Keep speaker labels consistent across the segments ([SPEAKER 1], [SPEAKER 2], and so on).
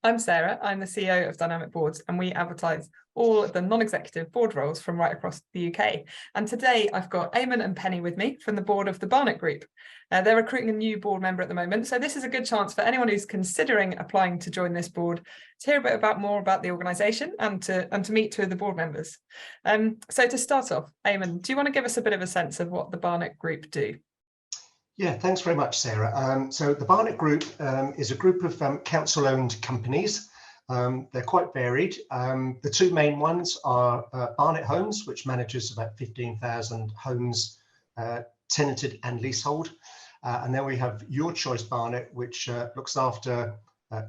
[SPEAKER 1] I'm Sarah. I'm the CEO of Dynamic Boards, and we advertise all of the non-executive board roles from right across the UK. And today I've got Eamon and Penny with me from the board of the Barnet Group. They're recruiting a new board member at the moment, so this is a good chance for anyone who's considering applying to join this board to hear a bit more about the organisation and to meet two of the board members. So to start off, Eamon, do you want to give us a bit of a sense of what the Barnet Group do?
[SPEAKER 2] Yeah, thanks very much, Sarah. So the Barnet Group is a group of council-owned companies. They're quite varied. The two main ones are Barnet Homes, which manages about 15,000 homes, tenanted and leasehold. And then we have Your Choice Barnet, which looks after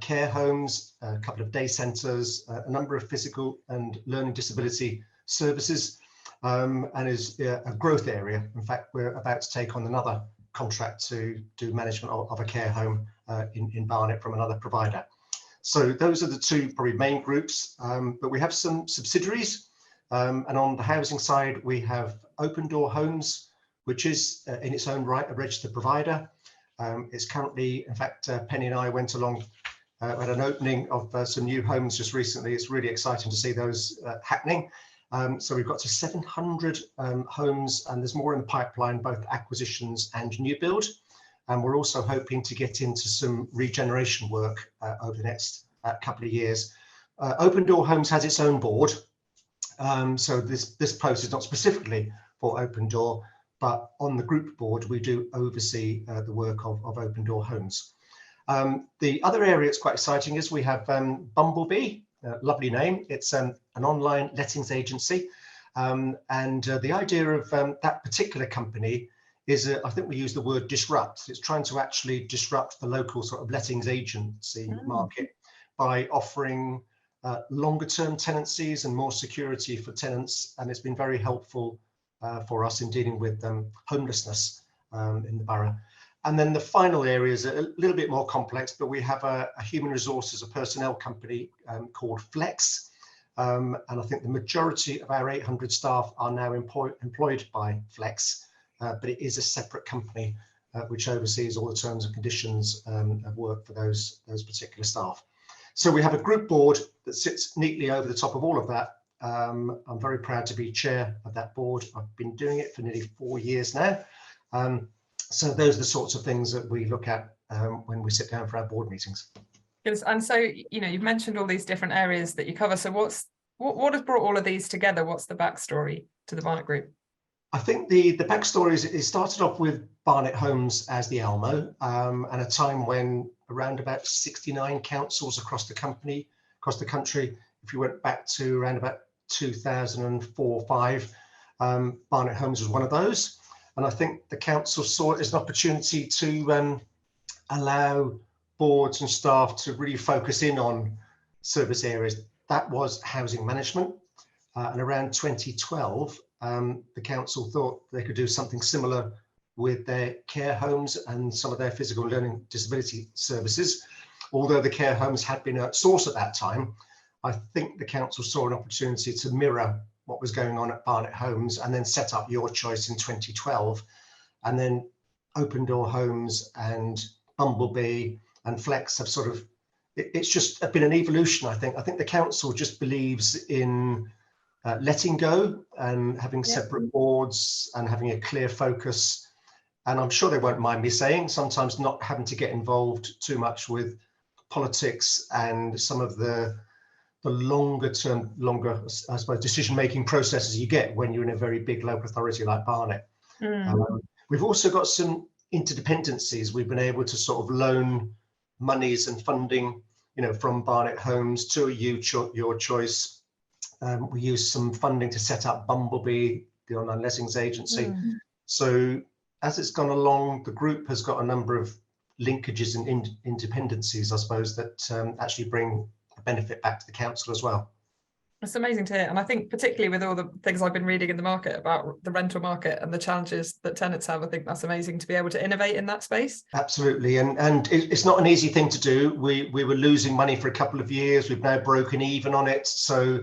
[SPEAKER 2] care homes, a couple of day centres, a number of physical and learning disability services, and is a growth area. In fact, we're about to take on another contract to do management of a care home in Barnet from another provider. So those are the two probably main groups, but we have some subsidiaries, and on the housing side we have Open Door Homes, which is in its own right a registered provider. It's currently, in fact, Penny and I went along at an opening of some new homes just recently. It's really exciting to see those happening. So we've got to 700 homes, and there's more in the pipeline, both acquisitions and new build. And we're also hoping to get into some regeneration work over the next couple of years. Open Door Homes has its own board. So this post is not specifically for Open Door, but on the group board, we do oversee the work of Open Door Homes. The other area that's quite exciting is we have Bumblebee. Lovely name. It's an online lettings agency, and the idea of that particular company is, I think we use the word disrupt. It's trying to actually disrupt the local sort of lettings agency market by offering longer term tenancies and more security for tenants, and it's been very helpful for us in dealing with homelessness in the borough. And then the final area is a little bit more complex, but we have a human resources, a personnel company called Flex. And I think the majority of our 800 staff are now employed by Flex, but it is a separate company which oversees all the terms and conditions of work for those particular staff. So we have a group board that sits neatly over the top of all of that. I'm very proud to be chair of that board. I've been doing it for nearly 4 years now. So those are the sorts of things that we look at when we sit down for our board meetings.
[SPEAKER 1] And so, you know, you've mentioned all these different areas that you cover. So what has brought all of these together? What's the backstory to the Barnet Group?
[SPEAKER 2] I think the backstory is it started off with Barnet Homes as the Elmo, and a time when around about 69 councils across the country, if you went back to around about 2004-05, Barnet Homes was one of those. And I think the council saw it as an opportunity to allow boards and staff to really focus in on service areas. That was housing management. And around 2012, the council thought they could do something similar with their care homes and some of their physical learning disability services. Although the care homes had been outsourced at that time, I think the council saw an opportunity to mirror what was going on at Barnet Homes and then set up Your Choice in 2012. And then Open Door Homes and Bumblebee and Flex have sort of, it's just been an evolution, I think. I think the council just believes in letting go and having separate boards and having a clear focus. And I'm sure they won't mind me saying, sometimes not having to get involved too much with politics and some of the longer, I suppose, decision-making processes you get when you're in a very big local authority like Barnet. We've also got some interdependencies. We've been able to sort of loan monies and funding, you know, from Barnet Homes to Your Choice. We use some funding to set up Bumblebee, the online lettings agency. So as it's gone along, the group has got a number of linkages and interdependencies, I suppose, that actually bring benefit back to the council as well.
[SPEAKER 1] It's amazing to hear, and I think particularly with all the things I've been reading in the market about the rental market and the challenges that tenants have, I think that's amazing to be able to innovate in that space.
[SPEAKER 2] Absolutely, and it's not an easy thing to do. We were losing money for a couple of years. We've now broken even on it, so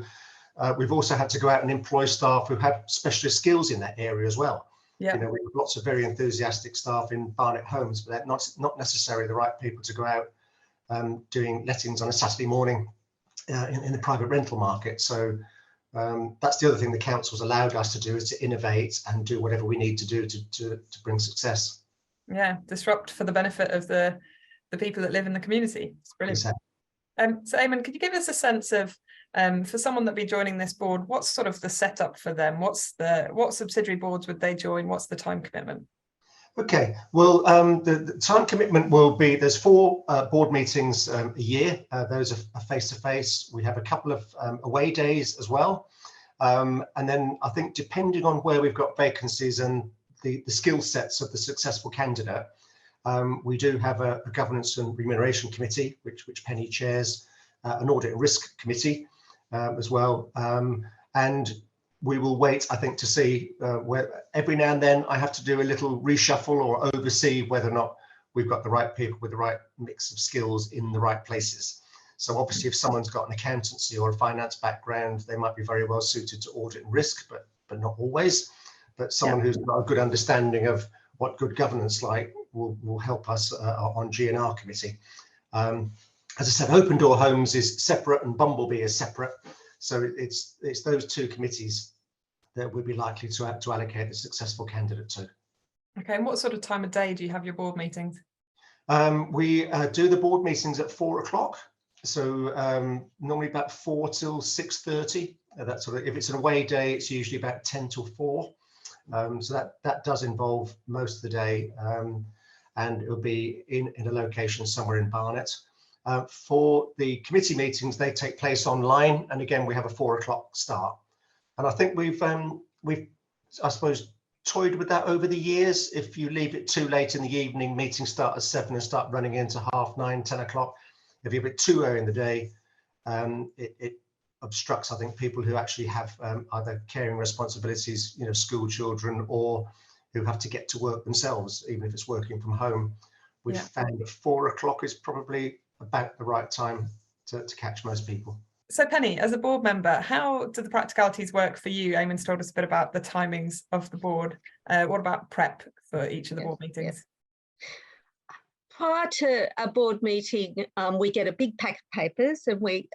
[SPEAKER 2] we've also had to go out and employ staff who have specialist skills in that area as well. You know, we have lots of very enthusiastic staff in Barnet Homes, but they're not necessarily the right people to go out doing lettings on a Saturday morning in the private rental market. So that's the other thing the council's allowed us to do, is to innovate and do whatever we need to do to bring success.
[SPEAKER 1] Yeah, disrupt for the benefit of the people that live in the community. It's brilliant.
[SPEAKER 2] Exactly.
[SPEAKER 1] So Eamon, could you give us a sense of, for someone that be joining this board, what's sort of the setup for them? What subsidiary boards would they join? What's the time commitment?
[SPEAKER 2] Okay, well, the time commitment will be, there's 4 board meetings a year. Those are face-to-face. We have a couple of away days as well. And then I think depending on where we've got vacancies and the skill sets of the successful candidate, we do have a governance and remuneration committee, which Penny chairs, an audit and risk committee as well. And we will wait, I think, to see where every now and then I have to do a little reshuffle or oversee whether or not we've got the right people with the right mix of skills in the right places. So obviously, if someone's got an accountancy or a finance background, they might be very well suited to audit and risk, but not always. But someone who's got a good understanding of what good governance like will help us on G&R committee. As I said, Open Door Homes is separate and Bumblebee is separate. So it's those 2 committees that we'd be likely to allocate a successful candidate to. Okay,
[SPEAKER 1] and what sort of time of day do you have your board meetings?
[SPEAKER 2] We do the board meetings at 4 o'clock. So normally about 4 till 6:30. That sort of, if it's an away day, it's usually about 10 till 4. So that does involve most of the day, and it'll be in a location somewhere in Barnet. For the committee meetings, they take place online, and again we have a 4 o'clock start. And I think we've I suppose toyed with that over the years. If you leave it too late in the evening, meetings start at 7 and start running into 9:30, 10 o'clock. If you're a bit too early in the day, it obstructs, I think, people who actually have either caring responsibilities, school children, or who have to get to work themselves, even if it's working from home. We've found that 4 o'clock is probably about the right time to catch most people.
[SPEAKER 1] So Penny, as a board member, how do the practicalities work for you? Eamon's told us a bit about the timings of the board. What about prep for each of the board meetings?
[SPEAKER 3] Prior to a board meeting, we get a big pack of papers, and we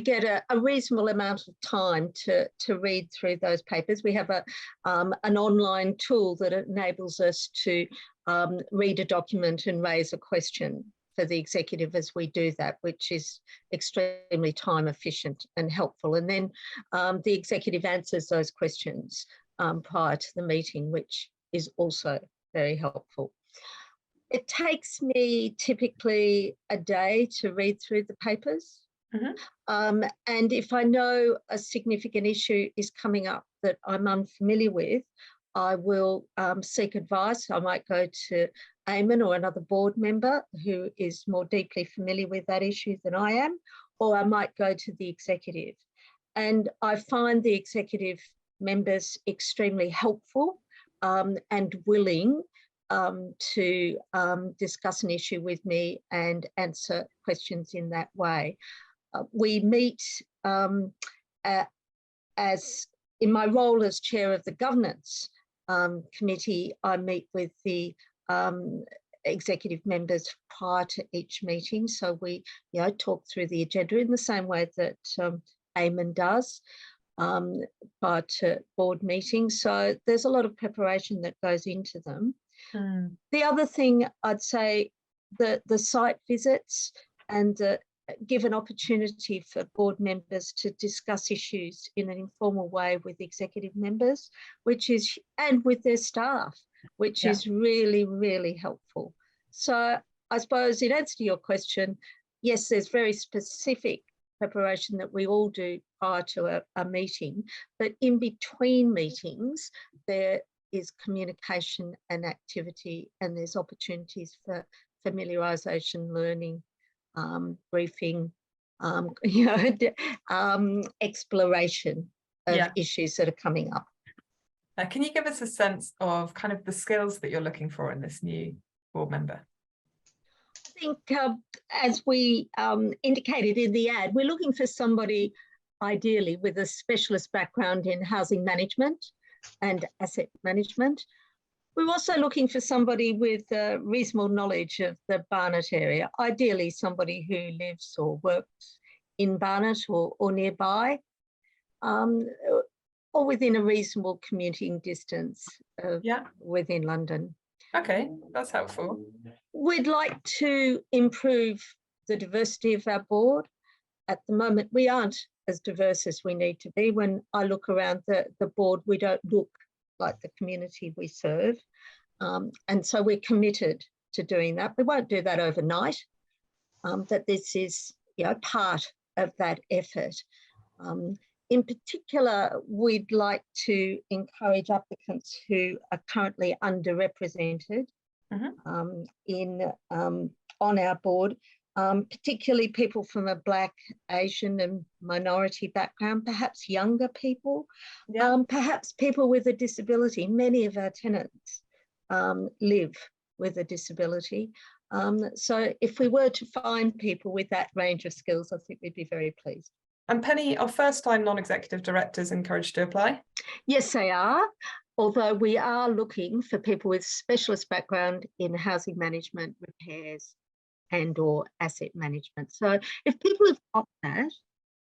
[SPEAKER 3] get a reasonable amount of time to read through those papers. We have an online tool that enables us to read a document and raise a question for the executive as we do that, which is extremely time efficient and helpful. And then the executive answers those questions prior to the meeting, which is also very helpful. It takes me typically a day to read through the papers. And if I know a significant issue is coming up that I'm unfamiliar with, I will seek advice. I might go to Eamon or another board member who is more deeply familiar with that issue than I am, or I might go to the executive. And I find the executive members extremely helpful and willing to discuss an issue with me and answer questions in that way. We meet as in my role as chair of the governance committee, I meet with the executive members prior to each meeting. So we talk through the agenda in the same way that Eamon does prior to board meetings. So there's a lot of preparation that goes into them. The other thing I'd say, the site visits and give an opportunity for board members to discuss issues in an informal way with executive members, and with their staff, which is really, really helpful. So I suppose in answer to your question, yes, there's very specific preparation that we all do prior to a meeting, but in between meetings, there is communication and activity, and there's opportunities for familiarisation, learning, briefing, exploration of issues that are coming up.
[SPEAKER 1] Can you give us a sense of kind of the skills that you're looking for in this new board member?
[SPEAKER 3] I think as we indicated in the ad, we're looking for somebody ideally with a specialist background in housing management and asset management. We're also looking for somebody with reasonable knowledge of the Barnet area, ideally somebody who lives or works in Barnet or nearby, or within a reasonable commuting distance within London.
[SPEAKER 1] Okay, that's helpful.
[SPEAKER 3] We'd like to improve the diversity of our board. At the moment, we aren't as diverse as we need to be. When I look around the board, we don't look like the community we serve. And so we're committed to doing that. We won't do that overnight, but this is part of that effort. In particular, we'd like to encourage applicants who are currently underrepresented on our board, particularly people from a Black, Asian and minority background, perhaps younger people, perhaps people with a disability. Many of our tenants live with a disability. So if we were to find people with that range of skills, I think we'd be very pleased.
[SPEAKER 1] And Penny, are first-time non-executive directors encouraged to apply?
[SPEAKER 3] Yes, they are. Although we are looking for people with specialist background in housing management, repairs, and/or asset management. So if people have got that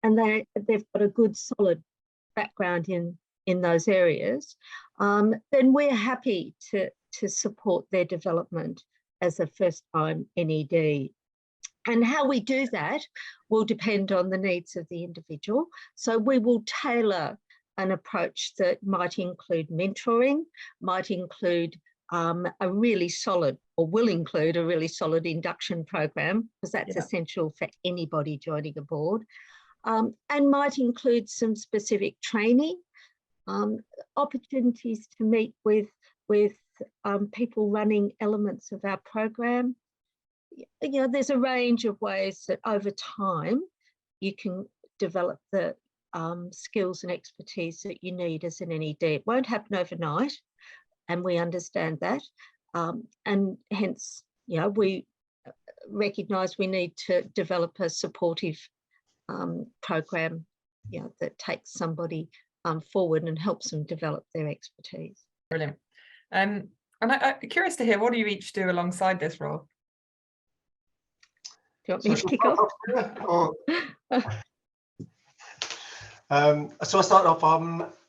[SPEAKER 3] and they've got a good, solid background in those areas, then we're happy to support their development as a first-time NED. And how we do that will depend on the needs of the individual. So we will tailor an approach that might include mentoring, might include a really solid, or will include a really solid induction program, because that's essential for anybody joining a board, and might include some specific training, opportunities to meet with people running elements of our program. There's a range of ways that over time you can develop the skills and expertise that you need as an NED. It won't happen overnight, and we understand that. And hence, we recognise we need to develop a supportive program that takes somebody forward and helps them develop their expertise.
[SPEAKER 1] Brilliant. And I'm curious to hear, what do you each do alongside this role?
[SPEAKER 3] Do you want me to kick off?
[SPEAKER 2] So I started off,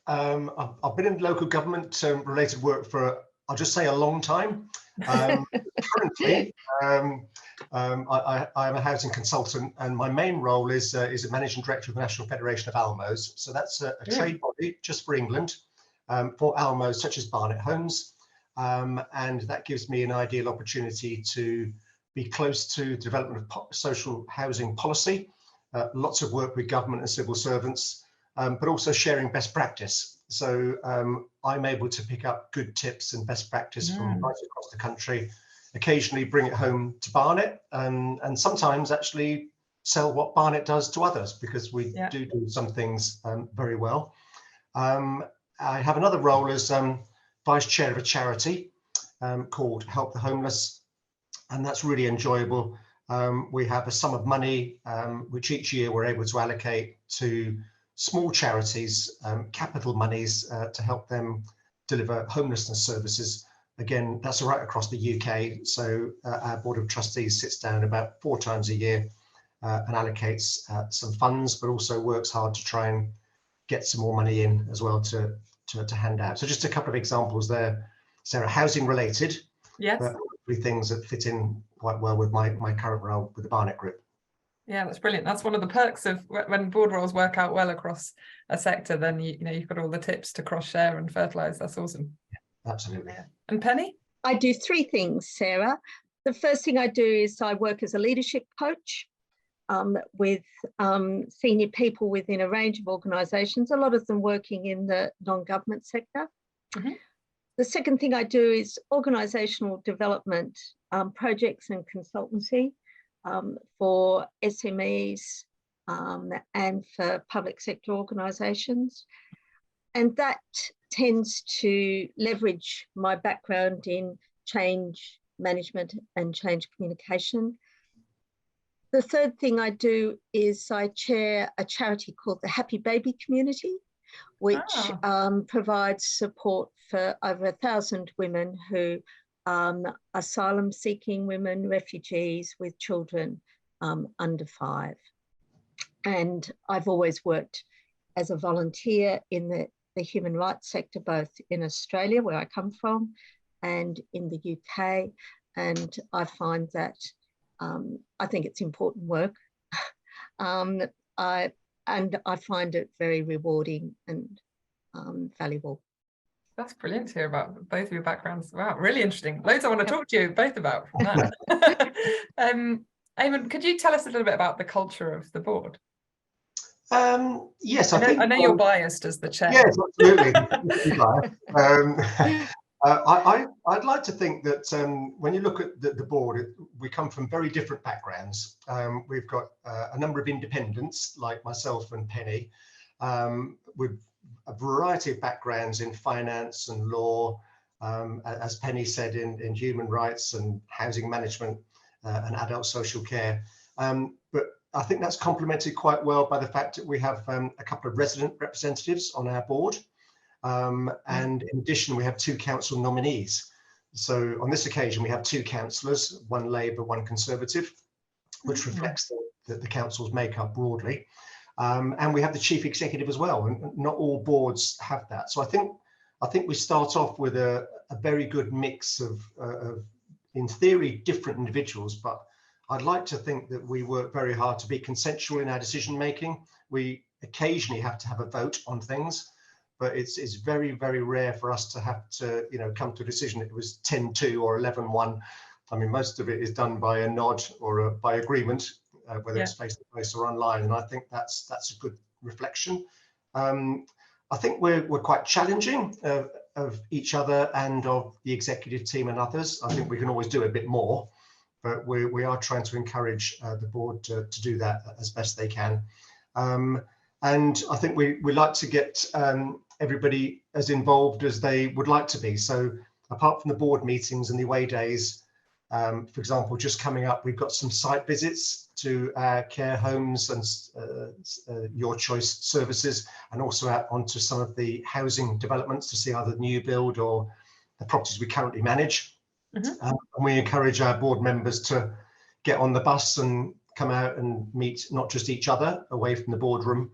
[SPEAKER 2] I've been in local government related work for, I'll just say, a long time. Currently, I am a housing consultant, and my main role is a managing director of the National Federation of Almos. So that's a trade body just for England, for Almos such as Barnet Homes. And that gives me an ideal opportunity to be close to the development of social housing policy, lots of work with government and civil servants, but also sharing best practice. So I'm able to pick up good tips and best practice from right across the country, occasionally bring it home to Barnet, and sometimes actually sell what Barnet does to others, because we do some things very well. I have another role as vice chair of a charity called Help the Homeless, and that's really enjoyable. We have a sum of money which each year we're able to allocate to small charities, capital monies, to help them deliver homelessness services. Again, that's right across the UK. So our board of trustees sits down about 4 times a year and allocates some funds, but also works hard to try and get some more money in as well to hand out. So just a couple of examples there, Sarah, housing related, but things that fit in quite well with my current role with the Barnet Group.
[SPEAKER 1] Yeah, that's brilliant. That's one of the perks of when board roles work out well across a sector, then you've got all the tips to cross share and fertilise. That's awesome.
[SPEAKER 2] Yeah, absolutely.
[SPEAKER 1] And Penny?
[SPEAKER 3] I do 3 things, Sarah. The first thing I do is I work as a leadership coach with senior people within a range of organisations, a lot of them working in the non-government sector. The second thing I do is organisational development projects and consultancy for SMEs and for public sector organisations. And that tends to leverage my background in change management and change communication. The third thing I do is I chair a charity called the Happy Baby Community, which
[SPEAKER 1] Ah.
[SPEAKER 3] provides support for over 1,000 women who asylum-seeking women, refugees with children under 5. And I've always worked as a volunteer in the human rights sector, both in Australia, where I come from, and in the UK. And I find that I think it's important work. I find it very rewarding and valuable.
[SPEAKER 1] That's brilliant to hear about both of your backgrounds. Wow, really interesting. Loads I want to talk to you both about from that. Eamon, could you tell us a little bit about the culture of the board?
[SPEAKER 2] Yes,
[SPEAKER 1] I know you're biased as the chair.
[SPEAKER 2] Yes, absolutely. I'd like to think that when you look at the board, we come from very different backgrounds. We've got a number of independents like myself and Penny, with a variety of backgrounds in finance and law, as Penny said, in human rights and housing management and adult social care. But I think that's complemented quite well by the fact that we have a couple of resident representatives on our board. And in addition, we have 2 council nominees. So on this occasion, we have 2 councillors, 1 Labour, 1 Conservative, which reflects the council's makeup broadly. And we have the chief executive as well, and not all boards have that. So I think we start off with a very good mix of in theory, different individuals, but I'd like to think that we work very hard to be consensual in our decision making. We occasionally have to have a vote on things, but it's very, very rare for us to have to, come to a decision. It was 10-2 or 11-1. I mean, most of it is done by a nod or by agreement, whether it's face to face or online. And I think that's a good reflection. I think we're quite challenging of each other and of the executive team and others. I think we can always do a bit more, but we are trying to encourage the board to do that as best they can. And I think we like to get everybody as involved as they would like to be. So apart from the board meetings and the away days, for example, just coming up, we've got some site visits to care homes and your choice services, and also out onto some of the housing developments to see either new build or the properties we currently manage. And we encourage our board members to get on the bus and come out and meet not just each other away from the boardroom,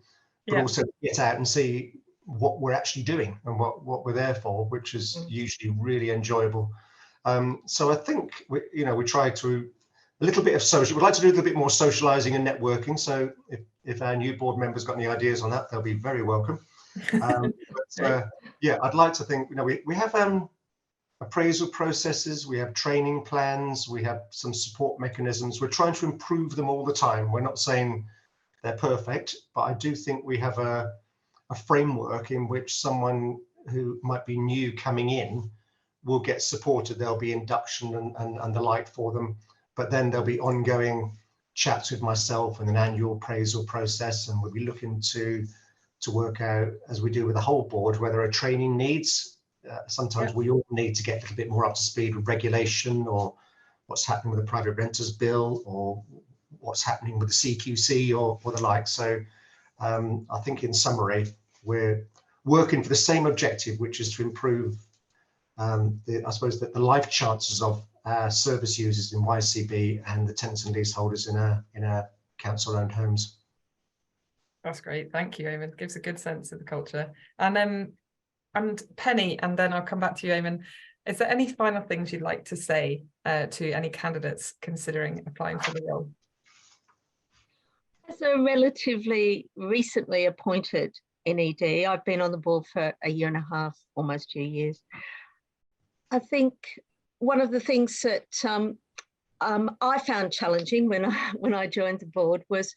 [SPEAKER 2] but also get out and see what we're actually doing and what we're there for, which is usually really enjoyable. So I think we try to a little bit of social. We'd like to do a little bit more socialising and networking. So if our new board members got any ideas on that, they'll be very welcome. Yeah, I'd like to think we have appraisal processes, we have training plans, we have some support mechanisms. We're trying to improve them all the time. We're not saying they're perfect, but I do think we have a framework in which someone who might be new coming in will get supported. There'll be induction and the like for them, but then there'll be ongoing chats with myself and an annual appraisal process, and we'll be looking to work out, as we do with the whole board, whether a training needs. Sometimes we all need to get a little bit more up to speed with regulation, or what's happening with the private renters bill, or what's happening with the CQC or the like. So I think in summary, we're working for the same objective, which is to improve I suppose that the life chances of our service users in YCB and the tenants and leaseholders in our council owned homes.
[SPEAKER 1] That's great, thank you, Eamon. Gives a good sense of the culture. And Penny, and then I'll come back to you, Eamon. Is there any final things you'd like to say to any candidates considering applying for the role?
[SPEAKER 3] As a relatively recently appointed NED, I've been on the board for 1.5 years, almost 2 years. I think one of the things that I found challenging when I joined the board was,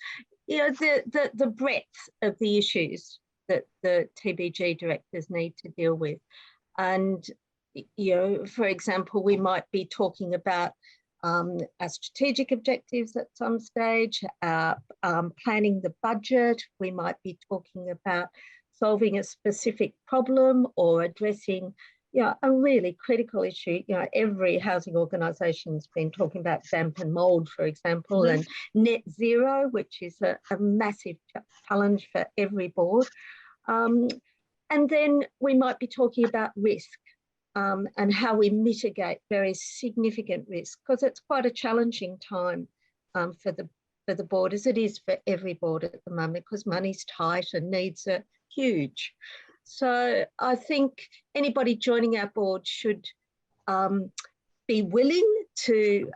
[SPEAKER 3] the breadth of the issues that the TBG directors need to deal with. And, for example, we might be talking about our strategic objectives at some stage, planning the budget. We might be talking about solving a specific problem or addressing a really critical issue. Every housing organisation has been talking about damp and mould, for example, and net zero, which is a massive challenge for every board. And then we might be talking about risk and how we mitigate very significant risk, because it's quite a challenging time for the board, as it is for every board at the moment, because money's tight and needs are huge. So I think anybody joining our board should be willing to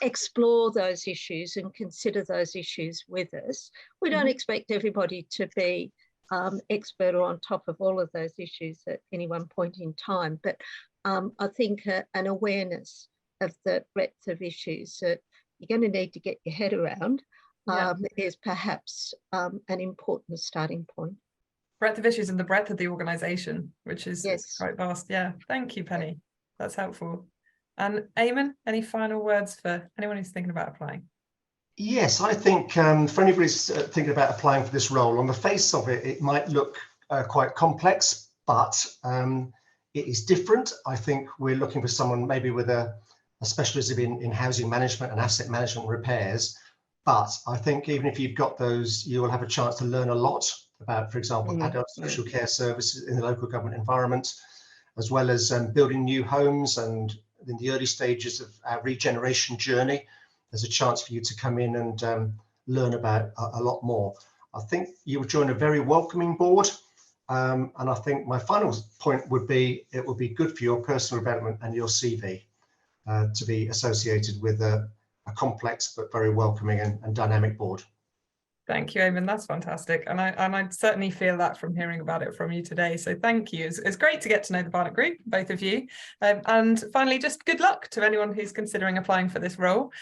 [SPEAKER 3] explore those issues and consider those issues with us. We don't expect everybody to be expert or on top of all of those issues at any one point in time, but I think an awareness of the breadth of issues that you're going to need to get your head around is perhaps an important starting point.
[SPEAKER 1] Breadth of issues and the breadth of the organisation, which is quite vast. Yeah, thank you, Penny. That's helpful. And Eamon, any final words for anyone who's thinking about applying?
[SPEAKER 2] Yes, I think for anybody who's thinking about applying for this role, on the face of it, it might look quite complex, but it is different. I think we're looking for someone maybe with a specialism in housing management and asset management repairs. But I think even if you've got those, you will have a chance to learn a lot about, for example, adult social care services in the local government environment, as well as building new homes. And in the early stages of our regeneration journey, there's a chance for you to come in and learn about a lot more. I think you will join a very welcoming board. And I think my final point would be, it would be good for your personal development and your CV to be associated with a complex but very welcoming and dynamic board.
[SPEAKER 1] Thank you, Eamon. That's fantastic. And I certainly feel that from hearing about it from you today. So thank you. It's great to get to know the Barnet Group, both of you. And finally, just good luck to anyone who's considering applying for this role.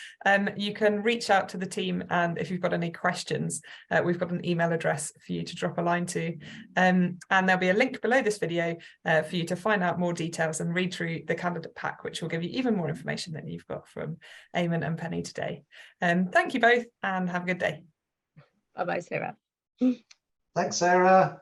[SPEAKER 1] You can reach out to the team, and if you've got any questions, we've got an email address for you to drop a line to. And there'll be a link below this video for you to find out more details and read through the candidate pack, which will give you even more information than you've got from Eamon and Penny today. Thank you both, and have a good day.
[SPEAKER 3] Bye-bye, Sarah.
[SPEAKER 2] Thanks, Sarah.